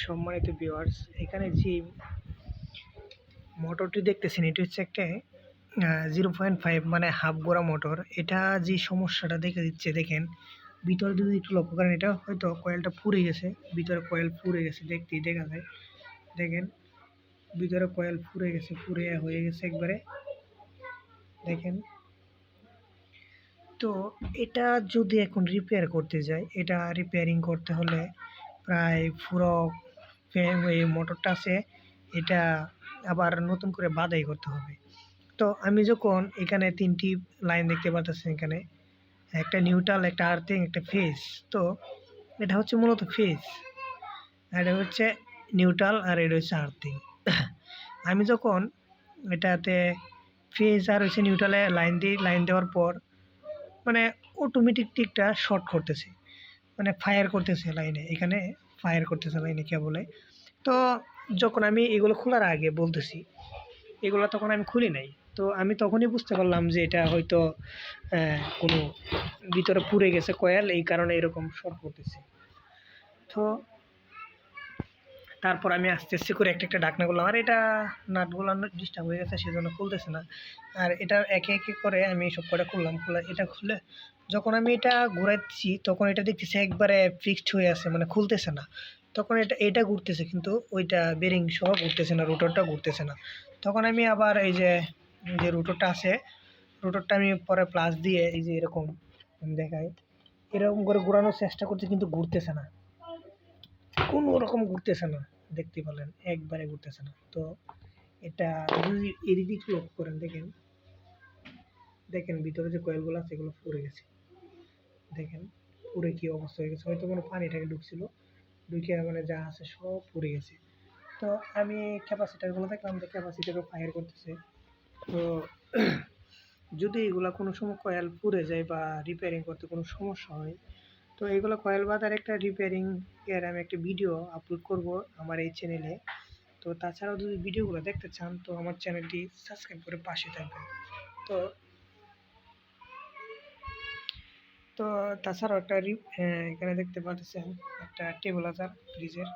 সম্মানিত ভিউয়ার্স, এখানে যে মোটরটি দেখতেছেন এটি হচ্ছে একটা 0.5 মানে হাফ গোড়া মোটর। এটা যে সমস্যাটা দেখা দিচ্ছে দেখেন, ভিতরে যদি একটু লক্ষ্য করেন এটা হয়তো কয়েলটা পুড়ে গেছে, ভিতরে কয়েল পুড়ে গেছে, দেখতেই দেখা যায়। দেখেন ভিতরে কয়েল পুড়ে গেছে, পুড়ে হয়ে গেছে একবারে দেখেন। তো এটা যদি এখন রিপেয়ার করতে যাই, এটা রিপেয়ারিং করতে হলে প্রায় পুরো এই মোটরটা আছে এটা আবার নতুন করে বাদাই করতে হবে। তো আমি যখন এখানে 3টি লাইন দেখতে পাচ্ছেন, এখানে একটা নিউট্রাল, একটা আর্থিং, একটা ফেজ। তো এটা হচ্ছে মূলত ফেজ, এটা হচ্ছে নিউট্রাল, আর এটা হচ্ছে আর্থিং। আমি যখন এটাতে ফেজ আর হচ্ছে নিউট্রালে লাইন দেওয়ার পর মানে অটোমেটিক টিকটা শর্ট করতেছে, মানে ফায়ার করতেছে লাইনে, এখানে ফায়ার করতেছে লাইনে কেবলে। তো যখন আমি এগুলো খোলার আগে বলতেছি, এগুলো তখন আমি খুলি নাই। তো আমি তখনই বুঝতে পারলাম যে এটা হয়তো কোনো ভিতরে পুড়ে গেছে কয়েল, এই কারণে এরকম শর্ট করতেছে। তো তারপর আমি আস্তে আস্তে করে একটা ঢাকনা করলাম, আর এটা নাটগুলো ডিস্টার্ব হয়ে গেছে সেজন্য খুলতেছে না। আর এটা একে একে করে আমি সব কটা খুললাম, এটা খুলে যখন আমি এটা ঘুরাচ্ছি তখন এটা দেখতেছি একবারে ফিক্সড হয়ে আছে, মানে খুলতেছে না। তখন এটা ঘুরতেছে কিন্তু ওইটা বেরিং সহ ঘুরতেছে না, রোটরটা ঘুরতেছে না। তখন আমি আবার এই যে রোটরটা আছে, রোটরটা আমি পরে প্লাস দিয়ে এই যে এরকম দেখাই, এরকম করে ঘোরানোর চেষ্টা করছি কিন্তু ঘুরতেছে না, কোনো রকম ঘুরতেছে না, দেখতে পেলেন একবারে ঘুরতেছে না। তো এটা যদি এদিক লক্ষ্য করেন, দেখেন ভিতরে যে কয়েলগুলো আছে এগুলো পুড়ে গেছে, দেখেন পুড়ে কি অবস্থা হয়ে গেছে, হয়তো কোনো পানিটাকে ঢুকছিল, ঢুকে মানে যা আছে সব পুড়ে গেছে। তো আমি ক্যাপাসিটারগুলো দেখলাম যে ক্যাপাসিটারও ফায়ার করতেছে। তো যদি এগুলো কোনো সময় কয়েল পুড়ে যায় বা রিপেয়ারিং করতে কোনো সমস্যা হয়, তো এগুলো কয়েল বাঁধার একটা রিপেয়ারিং এর আমি একটা ভিডিও আপলোড করব আমার এই চ্যানেলে। তো তাছাড়াও যদি ভিডিওগুলো দেখতে চান তো আমার চ্যানেলটি সাবস্ক্রাইব করে পাশে থাকবেন। তো তো তাছাড়াও একটা এখানে দেখতে পাচ্ছেন একটা টেবিল আছে ফ্রিজের,